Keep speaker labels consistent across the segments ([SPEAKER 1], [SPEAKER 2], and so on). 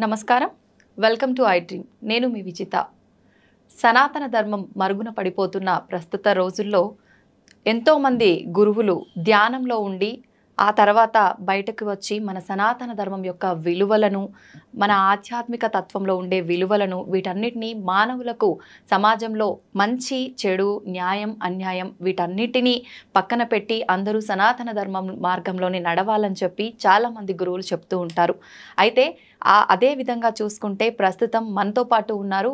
[SPEAKER 1] నమస్కారం. Welcome to I dream. నేను మీ విజిత. సనాతన ధర్మం మరుగున పడిపోతున్న ప్రస్తుత రోజుల్లో ఎంతోమంది గురువులు ధ్యానంలో ఉండి ఆ తర్వాత బయటకు వచ్చి మన సనాతన ధర్మం యొక్క విలువలను, మన ఆధ్యాత్మిక తత్వంలో ఉండే విలువలను, వీటన్నిటినీ మానవులకు సమాజంలో మంచి, చెడు, న్యాయం, అన్యాయం వీటన్నిటినీ పక్కన పెట్టి అందరూ సనాతన ధర్మం మార్గంలోనే నడవాలని చెప్పి చాలామంది గురువులు చెప్తూ ఉంటారు. అయితే అదే విధంగా చూసుకుంటే ప్రస్తుతం మనతో పాటు ఉన్నారు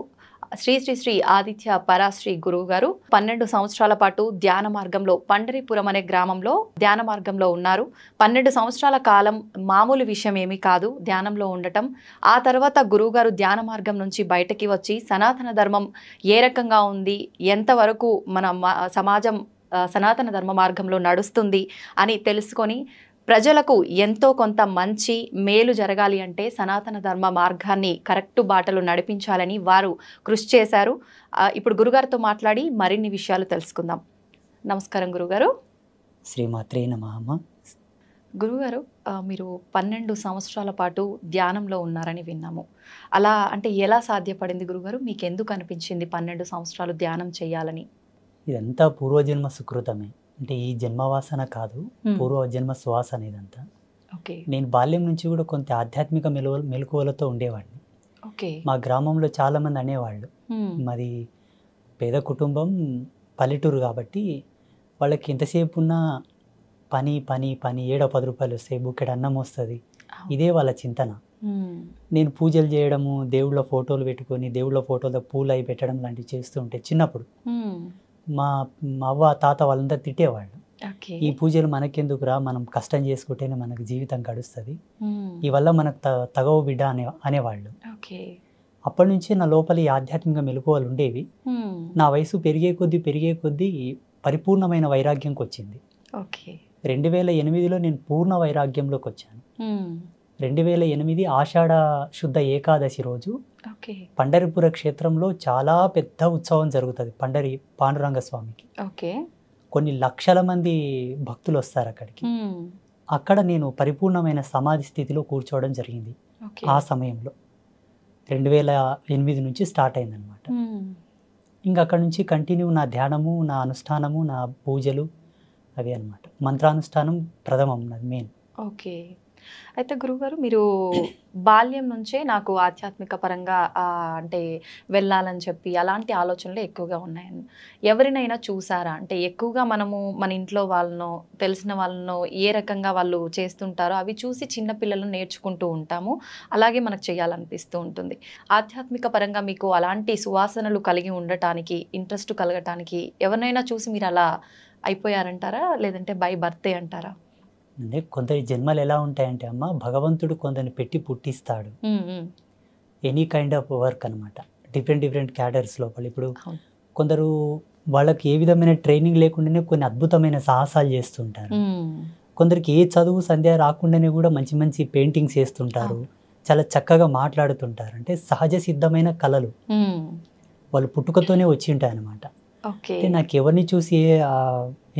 [SPEAKER 1] శ్రీ శ్రీ శ్రీ ఆదిత్య పరాశ్రీ గురువు గారు. 12 సంవత్సరాల పాటు ధ్యాన మార్గంలో పండరిపురం అనే గ్రామంలో ధ్యాన మార్గంలో ఉన్నారు. 12 సంవత్సరాల కాలం మామూలు విషయం ఏమీ కాదు ధ్యానంలో ఉండటం. ఆ తర్వాత గురువుగారు ధ్యాన మార్గం నుంచి బయటకి వచ్చి సనాతన ధర్మం ఏ రకంగా ఉంది, ఎంతవరకు మన సమాజం సనాతన ధర్మ మార్గంలో నడుస్తుంది అని తెలుసుకొని ప్రజలకు ఎంతో కొంత మంచి మేలు జరగాలి అంటే సనాతన ధర్మ మార్గాన్ని కరెక్ట్ బాటలు నడిపించాలని వారు కృషి చేశారు. ఇప్పుడు గురుగారితో మాట్లాడి మరిన్ని విషయాలు తెలుసుకుందాం. నమస్కారం గురుగారు.
[SPEAKER 2] శ్రీమాత్రే నమః.
[SPEAKER 1] గురుగారు, మీరు 12 సంవత్సరాల పాటు ధ్యానంలో ఉన్నారని విన్నాము. అలా అంటే ఎలా సాధ్యపడింది గురుగారు? మీకు ఎందుకు అనిపించింది 12 సంవత్సరాలు ధ్యానం చేయాలని?
[SPEAKER 2] ఇదంతా పూర్వజన్మ సుకృతమే. అంటే ఈ జన్మవాసన కాదు, పూర్వజన్మ సువాసన ఇదంతా.
[SPEAKER 1] ఓకే.
[SPEAKER 2] నేను బాల్యం నుంచి కూడా కొంత ఆధ్యాత్మిక మెలకువలతో ఉండేవాడిని.
[SPEAKER 1] ఓకే.
[SPEAKER 2] మా గ్రామంలో చాలామంది అనేవాళ్ళు, మాది పేద కుటుంబం, పల్లెటూరు కాబట్టి వాళ్ళకి ఎంతసేపు ఉన్నా పని పని పని, 7-10 రూపాయలు వస్తాయి, బుక్కెడు అన్నం వస్తుంది, ఇదే వాళ్ళ చింతన. నేను పూజలు చేయడము, దేవుళ్ళ ఫోటోలు పెట్టుకొని దేవుళ్ళ ఫోటోలో పూలు అవి పెట్టడం లాంటివి చేస్తూ ఉంటే చిన్నప్పుడు మా అవ్వ తాత వాళ్ళందరూ తిట్టేవాళ్ళు. ఈ పూజలు మనకెందుకురా, మనం కష్టం చేసుకుంటేనే మనకు జీవితం గడుస్తుంది, ఈ వల్ల మనకు తగవు బిడ్డ అనేవాళ్ళు. అప్పటి నుంచి నా లోపల ఈ ఆధ్యాత్మిక మెలకువలు ఉండేవి. నా వయసు పెరిగే కొద్దీ పరిపూర్ణమైన వైరాగ్యంకి వచ్చింది. 2008లో నేను పూర్ణ వైరాగ్యంలోకి వచ్చాను. 2008 ఆషాఢ శుద్ధ ఏకాదశి రోజు పండరిపుర క్షేత్రంలో చాలా పెద్ద ఉత్సవం జరుగుతుంది పాండురంగ స్వామికి. కొన్ని లక్షల మంది భక్తులు వస్తారు అక్కడికి. అక్కడ నేను పరిపూర్ణమైన సమాధి స్థితిలో కూర్చోవడం జరిగింది. ఆ సమయంలో 2008 నుంచి స్టార్ట్ అయిందనమాట. ఇంకా అక్కడ నుంచి కంటిన్యూ నా ధ్యానము, నా అనుష్ఠానము, నా పూజలు అవి అనమాట. మంత్రానుష్ఠానం ప్రథమం నాది మెయిన్.
[SPEAKER 1] ఓకే. అయితే గురుగారు, మీరు బాల్యం నుంచే నాకు ఆధ్యాత్మిక పరంగా అంటే వెళ్ళాలని చెప్పి అలాంటి ఆలోచనలు ఎక్కువగా ఉన్నాయని ఎవరినైనా చూసారా? అంటే ఎక్కువగా మనము మన ఇంట్లో వాళ్ళనో తెలిసిన వాళ్ళనో ఏ రకంగా వాళ్ళు చేస్తుంటారో అవి చూసి చిన్నపిల్లలను నేర్చుకుంటూ ఉంటాము. అలాగే మనకు చేయాలనిపిస్తూ ఉంటుంది. ఆధ్యాత్మిక పరంగా మీకు అలాంటి సువాసనలు కలిగి ఉండటానికి, ఇంట్రెస్ట్ కలగటానికి ఎవరినైనా చూసి మీరు అలా అయిపోయారంటారా, లేదంటే బై బర్తే అంటారా?
[SPEAKER 2] అంటే కొందరి జన్మలు ఎలా ఉంటాయంటే అమ్మ, భగవంతుడు కొందరిని పెట్టి పుట్టిస్తాడు. ఎనీ కైండ్ ఆఫ్ వర్క్ అనమాట. డిఫరెంట్ క్యాడర్స్ లోపల. ఇప్పుడు కొందరు వాళ్ళకి ఏ విధమైన ట్రైనింగ్ లేకుండానే కొన్ని అద్భుతమైన సాహసాలు చేస్తుంటారు. కొందరికి ఏ చదువు సంధ్య రాకుండానే కూడా మంచి పెయింటింగ్స్ వేస్తుంటారు, చాలా చక్కగా మాట్లాడుతుంటారు. అంటే సహజ సిద్ధమైన కళలు వాళ్ళు పుట్టుకతోనే వచ్చి ఉంటాయి అనమాట. అంటే నాకు ఎవరిని చూసి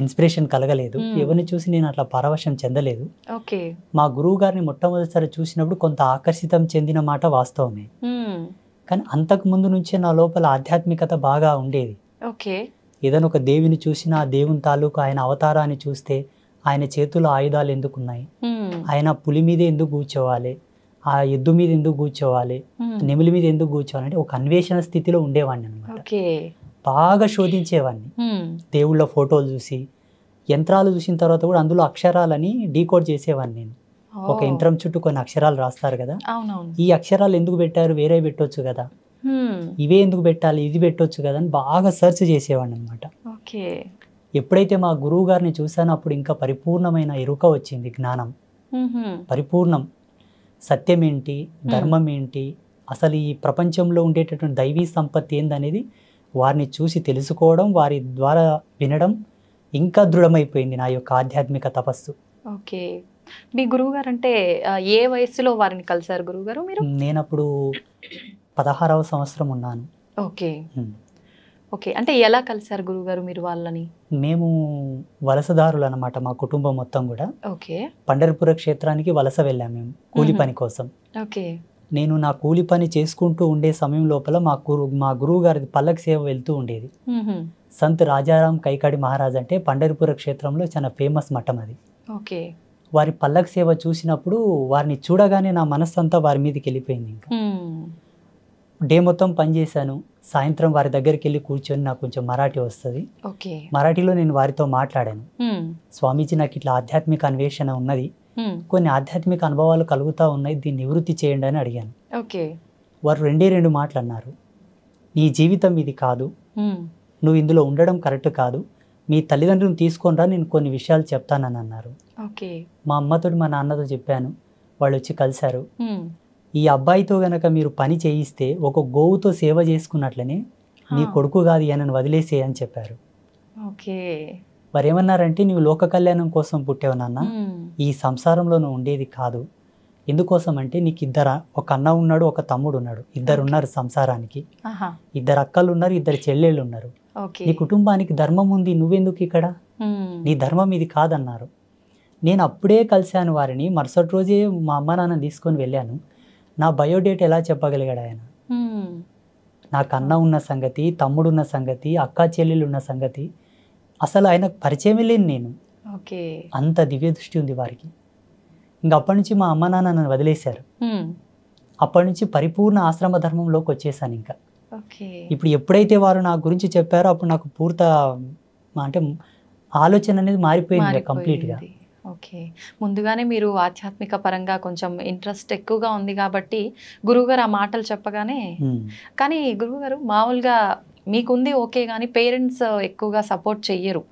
[SPEAKER 2] ఇన్స్పిరేషన్ కలగలేదు, ఎవరిని చూసి నేను అట్లా పరవశం చెందలేదు. మా గురువు గారిని మొట్టమొదటిసారి చూసినప్పుడు కొంత ఆకర్షితం చెందిన మాట వాస్తవమే. కానీ అంతకు ముందు నుంచే నా లోపల ఆధ్యాత్మికత బాగా ఉండేది. ఏదైనా ఒక దేవిని చూసినా ఆ దేవుని తాలూకు ఆయన అవతారాన్ని చూస్తే ఆయన చేతుల్లో ఆయుధాలు ఎందుకున్నాయి, ఆయన పులి మీద ఎందుకు కూర్చోవాలి, ఆ ఎద్దు మీద ఎందుకు కూర్చోవాలి, నెమిలి మీద ఎందుకు కూర్చోవాలి అంటే ఒక అన్వేషణ స్థితిలో ఉండేవాడిని అనమాట. బాగా శోధించేవాడిని. దేవుళ్ళ ఫోటోలు చూసి, యంత్రాలు చూసిన తర్వాత కూడా అందులో అక్షరాలని డీకోడ్ చేసేవాడిని నేను. ఒక యంత్రం చుట్టూ కొన్ని అక్షరాలు రాస్తారు కదా, ఈ అక్షరాలు ఎందుకు పెట్టారు, వేరే పెట్టొచ్చు కదా, ఇవే ఎందుకు పెట్టాలి, ఇది పెట్టొచ్చు కదా అని బాగా సెర్చ్ చేసేవాడిని అనమాట. ఎప్పుడైతే మా గురువు గారిని చూసానో అప్పుడు ఇంకా పరిపూర్ణమైన ఎరుక వచ్చింది, జ్ఞానం పరిపూర్ణం. సత్యం ఏంటి, ధర్మం ఏంటి, అసలు ఈ ప్రపంచంలో ఉండేటటువంటి దైవీ సంపత్తి ఏందనేది వారిని చూసి తెలుసుకోవడం, వారి ద్వారా వినడం ఇంకా దృఢమైపోయింది నా యొక్క ఆధ్యాత్మిక తపస్సు.
[SPEAKER 1] ఓకే. మీ గురువు గారు అంటే ఏ వయసులో వారిని కలిసారు గురువుగారు మీరు?
[SPEAKER 2] నేను అప్పుడు 16వ సంవత్సరం ఉన్నాను.
[SPEAKER 1] ఓకే. ఓకే. అంటే ఎలా కలిసారు గురువుగారు మీరు వాళ్ళని?
[SPEAKER 2] మేము వలసదారులు అనమాట, మా కుటుంబం మొత్తం కూడా.
[SPEAKER 1] ఓకే.
[SPEAKER 2] పండరిపుర క్షేత్రానికి వలస వెళ్ళాము మేము కూలి పని కోసం.
[SPEAKER 1] ఓకే.
[SPEAKER 2] నేను నా కూలి పని చేసుకుంటూ ఉండే సమయం లోపల మా గురువు గారి పల్లకి సేవ వెళ్తూ ఉండేది. సంత్ రాజారాం కైకాడి మహారాజ్ అంటే పండరిపుర క్షేత్రంలో చాలా ఫేమస్ మఠం అది.
[SPEAKER 1] ఓకే.
[SPEAKER 2] వారి పల్లకి సేవ చూసినప్పుడు వారిని చూడగానే నా మనస్సు అంతా వారి మీదకి వెళ్ళిపోయింది. ఇంకా డే మొత్తం పనిచేశాను. సాయంత్రం వారి దగ్గరికి వెళ్ళి కూర్చొని నాకు కొంచెం మరాఠీ వస్తుంది. మరాఠీలో నేను వారితో మాట్లాడాను. స్వామీజీ, నాకు ఇట్లా ఆధ్యాత్మిక అన్వేషణ ఉన్నది, కొన్ని ఆధ్యాత్మిక అనుభవాలు కలుగుతూ ఉన్నాయి, దీన్ని నివృత్తి చేయండి అని అడిగాను. వారు రెండు మాటలు అన్నారు. నీ జీవితం ఇది కాదు, నువ్వు ఇందులో ఉండడం కరెక్ట్ కాదు, మీ తల్లిదండ్రులను తీసుకొని రా, నేను కొన్ని విషయాలు చెప్తానని అన్నారు. మా అమ్మతో మా నాన్నతో చెప్పాను. వాళ్ళు వచ్చి కలిశారు. ఈ అబ్బాయితో గనక మీరు పని చేయిస్తే ఒక గోవుతో సేవ చేసుకున్నట్లనే నీ కొడుకు కాదు ఈయనను వదిలేసే అని చెప్పారు. వారు ఏమన్నారంటే, నువ్వు లోక కళ్యాణం కోసం పుట్టావు నాన్న, ఈ సంసారంలో నువ్వు ఉండేది కాదు. ఎందుకోసం అంటే నీకు ఒక అన్న ఉన్నాడు, ఒక తమ్ముడు ఉన్నాడు, ఇద్దరు ఉన్నారు సంసారానికి, ఇద్దరు అక్కలు ఉన్నారు, ఇద్దరు చెల్లెళ్ళు ఉన్నారు. నీ కుటుంబానికి ధర్మం ఉంది, నువ్వెందుకు ఇక్కడ, నీ ధర్మం ఇది కాదన్నారు. నేను అప్పుడే కలిశాను వారిని. మరుసటి రోజే మా అమ్మ నాన్న తీసుకొని వెళ్ళాను. నా బయోడేట్ ఎలా చెప్పగలిగాడు ఆయన? నాకు అన్న ఉన్న సంగతి, తమ్ముడున్న సంగతి, అక్క చెల్లెలు ఉన్న సంగతి అసలు ఆయనకు పరిచయం లేని నేను. అంత దివ్య దృష్టి ఉంది వారికి. ఇంక అప్పటి నుంచి మా అమ్మ నాన్న నన్ను వదిలేశారు. అప్పటి నుంచి పరిపూర్ణ ఆశ్రమ ధర్మంలోకి వచ్చేసాను. ఇంకా ఇప్పుడు ఎప్పుడైతే వారు నా గురించి చెప్పారో అప్పుడు నాకు అంటే ఆలోచన అనేది మారిపోయింది కంప్లీట్గా.
[SPEAKER 1] ముందుగానే మీరు ఆధ్యాత్మిక పరంగా కొంచెం ఇంట్రెస్ట్ ఎక్కువగా ఉంది కాబట్టి గురువుగారు ఆ మాటలు చెప్పగానే, కానీ గురువుగారు మామూలుగా మీకుంది ఓకే, కానీ పేరెంట్స్ ఎక్కువగా సపోర్ట్ చెయ్యరు.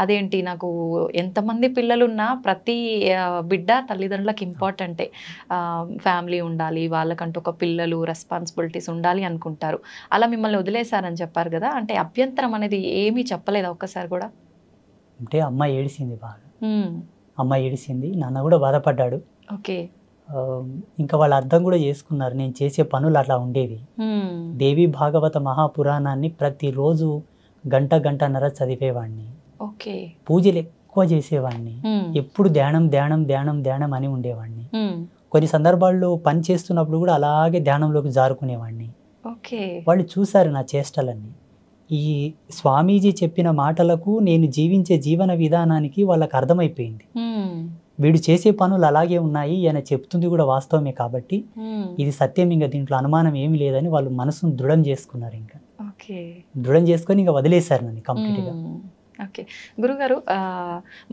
[SPEAKER 1] అదేంటి, నాకు ఎంతమంది పిల్లలున్నా ప్రతి బిడ్డ తల్లిదండ్రులకు ఇంపార్టెంటే, ఫ్యామిలీ ఉండాలి, వాళ్ళకంటూ ఒక పిల్లలు రెస్పాన్సిబిలిటీస్ ఉండాలి అనుకుంటారు. అలా మిమ్మల్ని వదిలేశారని చెప్పారు కదా, అంటే అభ్యంతరం అనేది ఏమీ చెప్పలేదా ఒక్కసారి కూడా?
[SPEAKER 2] అంటే అమ్మ ఏడిసింది బాగా. అమ్మ ఏడిసింది, నాన్న కూడా బాధపడ్డాడు. ఇంకా వాళ్ళు అర్థం కూడా చేసుకున్నారు నేను చేసే పనులు అట్లా ఉండేవి. దేవి భాగవత మహాపురాణాన్ని ప్రతిరోజు గంటన్నర చదివేవాడిని. పూజలు ఎక్కువ చేసేవాడిని. ఎప్పుడు ధ్యానం ధ్యానం ధ్యానం ధ్యానం అని ఉండేవాడిని. కొన్ని సందర్భాల్లో పని చేస్తున్నప్పుడు కూడా అలాగే ధ్యానంలోకి జారుకునేవాడిని. వాళ్ళు చూశారు నా చేష్టలన్నీ. ఈ స్వామీజీ చెప్పిన మాటలకు, నేను జీవించే జీవన విధానానికి వాళ్ళకి అర్థమైపోయింది. వీడు చేసే పనులు అలాగే ఉన్నాయి, ఈయన చెప్తుంది కూడా వాస్తవమే కాబట్టి ఇది సత్యం, ఇంకా దీంట్లో అనుమానం ఏమి లేదని వాళ్ళు మనసును దృఢం చేసుకున్నారు. ఇంకా దృఢం చేసుకొని ఇంకా వదిలేశారు నన్ను కంప్లీట్గా.
[SPEAKER 1] గురుగారు,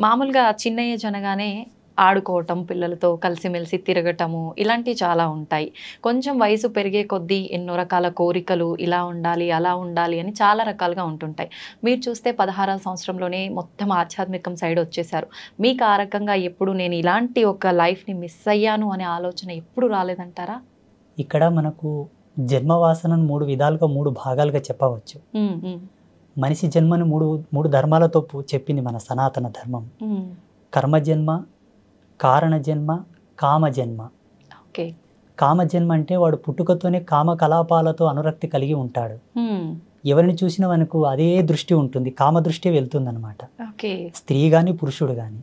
[SPEAKER 1] మామూలుగా చిన్న ఏజ్ అనగానే ఆడుకోవటం, పిల్లలతో కలిసిమెలిసి తిరగటము, ఇలాంటివి చాలా ఉంటాయి. కొంచెం వయసు పెరిగే కొద్దీ ఎన్నో రకాల కోరికలు, ఇలా ఉండాలి అలా ఉండాలి అని చాలా రకాలుగా ఉంటుంటాయి. మీరు చూస్తే 16వ సంవత్సరంలోనే మొత్తం ఆధ్యాత్మికం సైడ్ వచ్చేసారు. మీకు ఆ రకంగా ఎప్పుడు నేను ఇలాంటి ఒక లైఫ్ని మిస్ అయ్యాను అనే ఆలోచన ఎప్పుడు రాలేదంటారా?
[SPEAKER 2] ఇక్కడ మనకు జన్మవాసనను 3 విధాలుగా 3 భాగాలుగా చెప్పవచ్చు. మనిషి జన్మను మూడు ధర్మాలతో చెప్పింది మన సనాతన ధర్మం. కర్మజన్మ, కారణజన్మ, కామజన్మ. కామజన్మ అంటే వాడు పుట్టుకతోనే కామ కలాపాలతో అనురక్తి కలిగి ఉంటాడు. ఎవరిని చూసినా మనకు అదే దృష్టి ఉంటుంది, కామ దృష్టి వెళ్తుంది అనమాట, స్త్రీ కానీ పురుషుడు కానీ.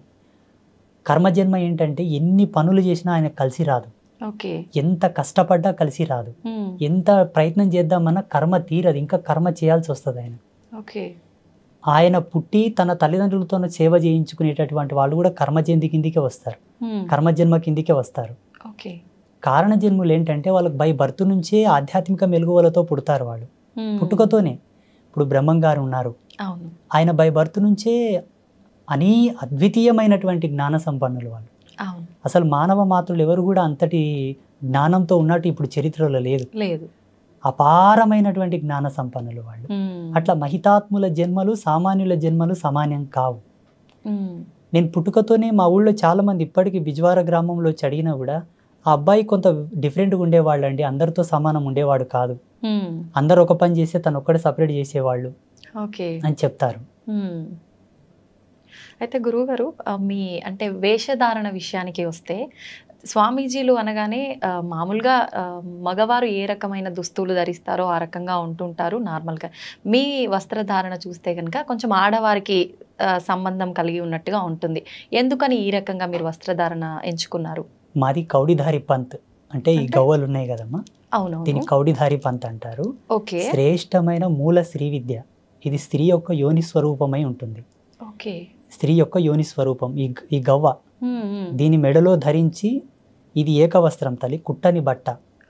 [SPEAKER 2] కర్మజన్మ ఏంటంటే ఎన్ని పనులు చేసినా ఆయన కలిసి రాదు, ఎంత కష్టపడ్డా కలిసి రాదు, ఎంత ప్రయత్నం చేద్దామన్నా కర్మ తీరదు, ఇంకా కర్మ చేయాల్సి వస్తుంది ఆయన. ఆయన పుట్టి తన తల్లిదండ్రులతో సేవ చేయించుకునేటటువంటి వాళ్ళు కూడా కర్మజన్మ కిందికే వస్తారు, కర్మజన్మ కిందికే వస్తారు. కారణజన్ములు ఏంటంటే వాళ్ళకి బై బర్త్ నుంచే ఆధ్యాత్మిక మెలుగువలతో పుడతారు వాళ్ళు, పుట్టుకతోనే. ఇప్పుడు బ్రహ్మం గారు ఉన్నారు, ఆయన బై బర్త్ నుంచే అద్వితీయమైనటువంటి జ్ఞాన సంపన్నులు వాళ్ళు. అసలు మానవ మాతృలు ఎవరు కూడా అంతటి జ్ఞానంతో ఉన్నట్టు ఇప్పుడు చరిత్రలో లేదు. అపారమైనటువంటి జ్ఞాన సంపన్నులు వాళ్ళు. అట్లా మహితాత్ముల జన్మలు సామాన్యుల జన్మలు సమానం కావు. నేను పుట్టుకతోనే మా ఊళ్ళో చాలా మంది ఇప్పటికీ బిజ్వార గ్రామంలో అడిగినా కూడా ఆ అబ్బాయి కొంత డిఫరెంట్గా ఉండేవాళ్ళు అండి, అందరితో సమానం ఉండేవాడు కాదు, అందరు ఒక పని చేస్తే తను ఒక్కడే సపరేట్ చేసేవాళ్ళు అని చెప్తారు.
[SPEAKER 1] అయితే గురువుగారు, మీ అంటే వేషధారణ విషయానికి వస్తే, స్వామీజీలు అనగానే మామూలుగా మగవారు ఏ రకమైన దుస్తులు ధరిస్తారో ఆ రకంగా ఉంటుంటారు నార్మల్గా. మీ వస్త్రధారణ చూస్తే కనుక కొంచెం ఆడవారికి సంబంధం కలిగి ఉన్నట్టుగా ఉంటుంది. ఎందుకని ఈ రకంగా మీరు వస్త్రధారణ ఎంచుకున్నారు?
[SPEAKER 2] మాది కౌడిధారి పంత్ అంటే ఈ
[SPEAKER 1] అంటే?
[SPEAKER 2] గవ్వలు ఉన్నాయి కదమ్మా,
[SPEAKER 1] అవునవును.
[SPEAKER 2] దీన్ని కౌడిధారి పంత్ అంటారు.
[SPEAKER 1] ఓకే.
[SPEAKER 2] శ్రేష్టమైన మూల శ్రీ విద్య. ఇది స్త్రీ యొక్క యోని స్వరూపమై ఉంటుంది.
[SPEAKER 1] ఓకే.
[SPEAKER 2] స్త్రీ యొక్క యోని స్వరూపం ఈ గవ్వ.
[SPEAKER 1] హ్మ్, హ్మ్.
[SPEAKER 2] దీని మెడలో ధరించి, ఇది ఏకవస్త్రం తల్లి, కుట్టని బట్ట.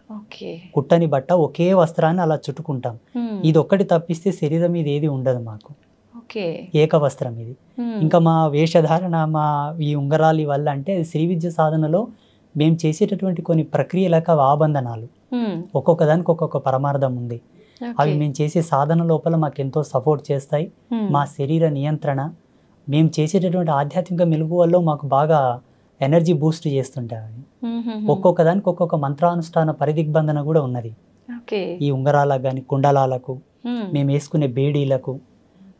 [SPEAKER 1] ఓకే.
[SPEAKER 2] కుట్టని బట్ట, ఒకే వస్త్రాన్ని అలా చుట్టుకుంటాం.
[SPEAKER 1] హ్మ్.
[SPEAKER 2] ఇది ఒక్కటి తప్పిస్తే శరీరం మీద ఏది ఉండదు మాకు.
[SPEAKER 1] ఓకే.
[SPEAKER 2] ఏకవస్త్రం ఇది.
[SPEAKER 1] హ్మ్.
[SPEAKER 2] ఇంకా మా వేషధారణ, మా ఈ ఉంగరాలి వల్ల అంటే శ్రీ విద్య సాధనలో మేము చేసేటటువంటి కొన్ని ప్రక్రియలకు ఆబంధనాలు,
[SPEAKER 1] హ్మ్.
[SPEAKER 2] ఒక్కొక్క దానికి ఒక్కొక్క పరమార్థం ఉంది. అవి
[SPEAKER 1] ఓకే.
[SPEAKER 2] మేము చేసే సాధన లోపల మాకు ఎంతో సపోర్ట్ చేస్తాయి.
[SPEAKER 1] హ్మ్.
[SPEAKER 2] మా శరీర నియంత్రణ, మేము చేసేటటువంటి ఆధ్యాత్మిక మెలకువల్లో మాకు బాగా ఎనర్జీ బూస్ట్ చేస్తుంటాయి అవి.
[SPEAKER 1] హుహుహు.
[SPEAKER 2] ఒక్కొక్క దానికి ఒక్కొక్క మంత్రానుష్ఠాన పరిదిగ్బంధన కూడా ఉన్నది.
[SPEAKER 1] ఓకే.
[SPEAKER 2] ఈ ఉంగరాలకు కానీ, కుండలాలకు,
[SPEAKER 1] హ్మ్.
[SPEAKER 2] మేము వేసుకునే బేడీలకు,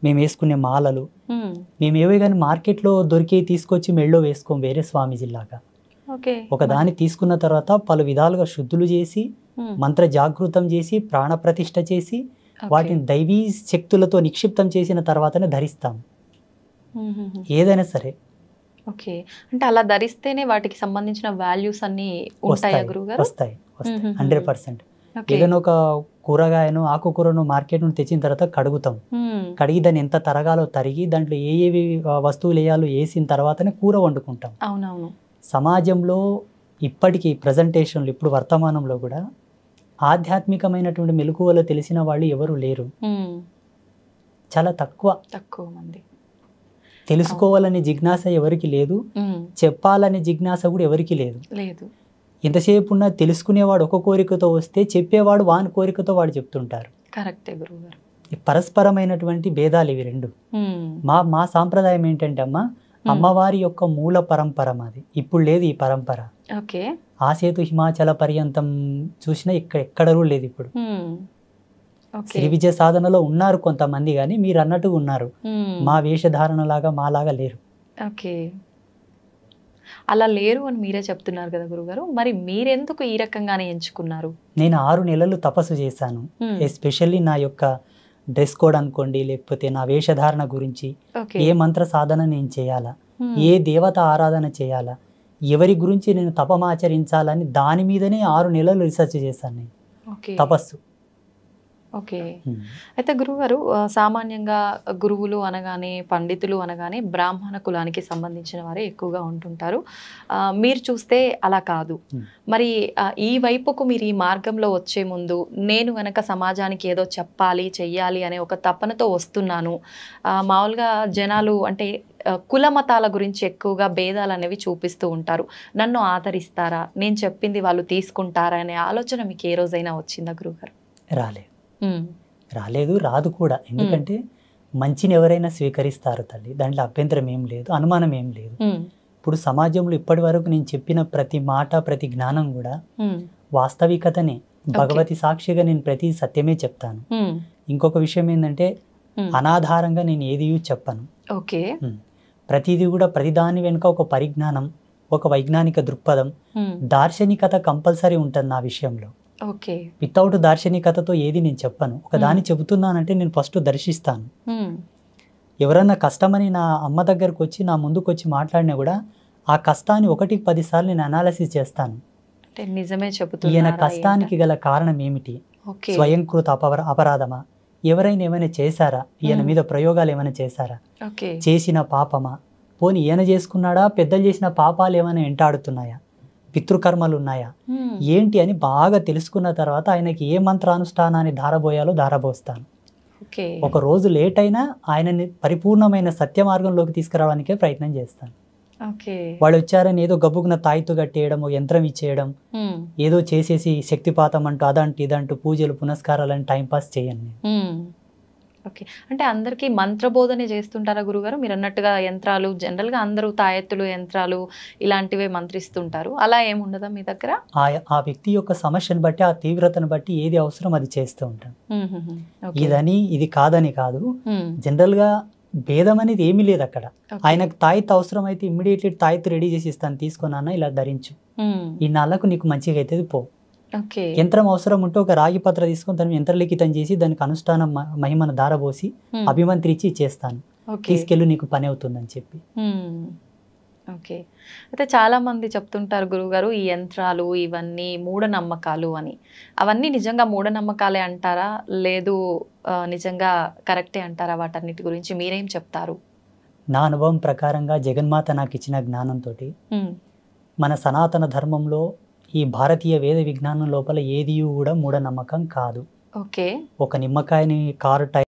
[SPEAKER 2] మేము వేసుకునే మాలలు,
[SPEAKER 1] హ్మ్.
[SPEAKER 2] మేము ఏవే కానీ మార్కెట్లో దొరికి తీసుకొచ్చి మెళ్ళో వేసుకోం వేరే స్వామీజీలాగా.
[SPEAKER 1] ఓకే.
[SPEAKER 2] ఒకదాన్ని తీసుకున్న తర్వాత పలు విధాలుగా శుద్ధులు చేసి,
[SPEAKER 1] హ్మ్.
[SPEAKER 2] మంత్ర జాగృతం చేసి, ప్రాణప్రతిష్ఠ చేసి,
[SPEAKER 1] ఓకే.
[SPEAKER 2] వాటిని దైవీ శక్తులతో నిక్షిప్తం చేసిన తర్వాతనే ధరిస్తాం
[SPEAKER 1] హుహుహు.
[SPEAKER 2] ఏదైనా సరే.
[SPEAKER 1] ఓకే. అంటే అలా ధరిస్తేనే వాటికి సంబంధించిన వాల్యూస్ అన్నీ ఉంటాయా
[SPEAKER 2] వస్తాయి
[SPEAKER 1] గురువుగారు?
[SPEAKER 2] వస్తాయి వస్తాయి
[SPEAKER 1] మ్మ్.
[SPEAKER 2] 100%.
[SPEAKER 1] ఓకే.
[SPEAKER 2] ఏదైనా ఒక కూరగాయను, ఆకుకూరను మార్కెట్ నుండి తెచ్చిన తర్వాత కడుగుతాం.
[SPEAKER 1] హ్మ్.
[SPEAKER 2] కడిగి దాన్ని ఎంత తరగాలో తరిగి, దాంట్లో ఏవి వస్తువులు వేయాలో వేసిన తర్వాతనే కూర వండుకుంటాం.
[SPEAKER 1] అవునవును.
[SPEAKER 2] సమాజంలో ఇప్పటికీ ప్రజెంటేషన్లు, ఇప్పుడు వర్తమానంలో కూడా ఆధ్యాత్మికమైనటువంటి మెలకువలు తెలిసిన వాళ్ళు ఎవరు లేరు.
[SPEAKER 1] హ్మ్.
[SPEAKER 2] చాలా తక్కువ.
[SPEAKER 1] తక్కువ మంది.
[SPEAKER 2] తెలుసుకోవాలనే జిజ్ఞాస ఎవరికి లేదు,
[SPEAKER 1] హ్మ్.
[SPEAKER 2] చెప్పాలనే జిజ్ఞాస కూడా ఎవరికి లేదు.
[SPEAKER 1] లేదు.
[SPEAKER 2] ఎంతసేపు ఉన్నా తెలుసుకునేవాడు ఒక కోరికతో వస్తే, చెప్పేవాడు వాని కోరికతో వాడు చెప్తుంటారు.
[SPEAKER 1] కరెక్టే గురువుగారు.
[SPEAKER 2] ఈ పరస్పరమైనటువంటి భేదాలు ఇవి రెండు.
[SPEAKER 1] హ్మ్.
[SPEAKER 2] మా సాంప్రదాయం ఏంటంటే అమ్మ, అమ్మవారి యొక్క మూల పరంపర మాది. ఇప్పుడు లేదు ఈ పరంపర.
[SPEAKER 1] ఓకే.
[SPEAKER 2] ఆసేతు హిమాచల పర్యంతం చూసినా ఎక్కడ కూడా లేదు ఇప్పుడు.
[SPEAKER 1] హ్మ్. ఓకే.
[SPEAKER 2] శ్రీ విద్య సాధనలో ఉన్నారు కొంతమంది, కానీ మీరు అన్నట్టుగా ఉన్నారు.
[SPEAKER 1] హ్మ్.
[SPEAKER 2] మా వేషధారణలాగా మాలాగా లేరు.
[SPEAKER 1] ఓకే. అలా లేరు అని మీరే చెప్తున్నారు కదా గురుగారు. మరి మీరెందుకు ఈ రకంగానే ఎంచుకున్నారు?
[SPEAKER 2] నేను 6 నెలలు తపస్సు చేశాను.
[SPEAKER 1] హ్మ్.
[SPEAKER 2] ఎస్పెషల్లీ నా యొక్క డ్రెస్ కోడ్ అనుకోండి, లేకపోతే నా వేషధారణ గురించి,
[SPEAKER 1] ఓకే.
[SPEAKER 2] ఏ మంత్ర సాధన నేను చేయాలా,
[SPEAKER 1] హ్మ్.
[SPEAKER 2] ఏ దేవత ఆరాధన చేయాలా, ఎవరి గురించి నేను తపమాచరించాలని దాని మీదనే 6 నెలలు రీసెర్చ్ చేశాను నేను.
[SPEAKER 1] ఓకే.
[SPEAKER 2] తపస్సు.
[SPEAKER 1] ఓకే. అయితే గురువుగారు సామాన్యంగా గురువులు అనగానే, పండితులు అనగానే బ్రాహ్మణ కులానికి సంబంధించిన వారే ఎక్కువగా ఉంటుంటారు. మీరు చూస్తే అలా కాదు. మరి ఈ వైపుకు మీరు ఈ మార్గంలో వచ్చే ముందు నేను గనక సమాజానికి ఏదో చెప్పాలి, చెయ్యాలి అనే ఒక తపనతో వస్తున్నాను. మామూలుగా జనాలు అంటే కుల మతాల గురించి ఎక్కువగా భేదాలు అనేవి చూపిస్తూ ఉంటారు. నన్ను ఆదరిస్తారా, నేను చెప్పింది వాళ్ళు తీసుకుంటారా అనే ఆలోచన మీకు ఏ రోజైనా వచ్చిందా గురువుగారు?
[SPEAKER 2] రాలేదు, రాలేదు, రాదు కూడా. ఎందుకంటే మంచిని ఎవరైనా స్వీకరిస్తారు తల్లి, దాంట్లో అభ్యంతరం ఏం లేదు, అనుమానం ఏం లేదు. ఇప్పుడు సమాజంలో ఇప్పటి వరకు నేను చెప్పిన ప్రతి మాట, ప్రతి జ్ఞానం కూడా వాస్తవికతనే. భగవతి సాక్షిగా నేను ప్రతి సత్యమే చెప్తాను. ఇంకొక విషయం ఏంటంటే, అనాధారంగా నేను ఏది చెప్పను.
[SPEAKER 1] ఓకే.
[SPEAKER 2] ప్రతిదీ కూడా ప్రతిదాని వెనుక ఒక పరిజ్ఞానం, ఒక వైజ్ఞానిక దృక్పథం, దార్శనికత కంపల్సరీ ఉంటుంది నా విషయంలో.
[SPEAKER 1] ఓకే.
[SPEAKER 2] వితౌట్ దార్శనికతతో ఏది నేను చెప్పను. ఒక దాన్ని చెబుతున్నానంటే నేను ఫస్ట్ దర్శిస్తాను. ఎవరన్నా కష్టమని నా అమ్మ దగ్గరకు వచ్చి, నా ముందుకు వచ్చి మాట్లాడినా కూడా ఆ కష్టాన్ని 1కి 10 సార్లు నేను అనాలిసిస్ చేస్తాను.
[SPEAKER 1] అంటే నిజమే చెబుతున్నారా,
[SPEAKER 2] ఈయన కష్టానికి గల కారణం ఏమిటి? స్వయంకృత అపరాధమా? ఎవరైనా ఏమైనా చేశారా? ఈయన మీద ప్రయోగాలు ఏమైనా చేశారా? చేసిన పాపమా? పోనీ ఈయన చేసుకున్నాడా? పెద్దలు చేసిన పాపాలు ఏమైనా వెంటాడుతున్నాయా? పితృకర్మలు ఉన్నాయా? ఏంటి అని బాగా తెలుసుకున్న తర్వాత ఆయనకి ఏ మంత్రానుష్ఠానాన్ని ధారబోయాలో ధారబోస్తాను. ఒక రోజు లేట్ అయినా ఆయనని పరిపూర్ణమైన సత్య మార్గంలోకి తీసుకురావడానికే ప్రయత్నం చేస్తాను. వాళ్ళు వచ్చారని ఏదో గబ్బుకున్న తాయితు కట్టేయడం, ఒక యంత్రం ఇచ్చేయడం, ఏదో చేసేసి శక్తిపాతం అంటూ అదంటూ ఇదంటూ పూజలు పునస్కారాలని టైంపాస్ చేయను.
[SPEAKER 1] ఓకే. అంటే అందరికీ మంత్రబోధనే చేస్తుంటారా గురుగారు? మీరు అన్నట్టుగా యంత్రాలు జనరల్గా అందరూ తాయెత్తులు, యంత్రాలు ఇలాంటివే మంత్రిస్తుంటారు. అలా ఏముండదా మీ దగ్గర?
[SPEAKER 2] ఆ వ్యక్తి యొక్క సమస్యను బట్టి, ఆ తీవ్రతను బట్టి ఏది అవసరం అది చేస్తూ ఉంటాను. ఇదని ఇది కాదని కాదు. జనరల్గా భేదం అనేది ఏమీ లేదు అక్కడ. ఆయనకు తాయెత్తు అవసరం అయితే ఇమ్మీడియట్లీ తాయెత్తు రెడీ చేసి ఇస్తాను, తీసుకున్నా ఇలా ధరించు, ఈ నాళ్ళకు నీకు మంచిగా అవుతుంది పో. యంత్రం అవసరం ఉంటే ఒక రాగి పత్ర తీసుకొని దాన్ని యంత్రలిఖితం చేసి దానికి అనుష్ఠానం మహిమను దారబోసి అభిమంత్రించి చేస్తాను, తీసుకెళ్ళి నీకు పని అవుతుందని చెప్పి.
[SPEAKER 1] ఓకే. అయితే చాలామంది చెప్తుంటారు గురువుగారు, ఈ యంత్రాలు ఇవన్నీ మూఢనమ్మకాలు అని. అవన్నీ నిజంగా మూఢనమ్మకాలే అంటారా? లేదు నిజంగా కరెక్టే అంటారా? వాటన్నిటి గురించి మీరేం చెప్తారు?
[SPEAKER 2] నా అనుభవం ప్రకారంగా జగన్మాత నాకు ఇచ్చిన జ్ఞానంతోటి
[SPEAKER 1] హ్మ్.
[SPEAKER 2] మన సనాతన ధర్మంలో ఈ భారతీయ వేద విజ్ఞానం లోపల ఏది కూడా మూఢనమ్మకం కాదు.
[SPEAKER 1] ఓకే.
[SPEAKER 2] ఒక నిమ్మకాయని కారు టైర్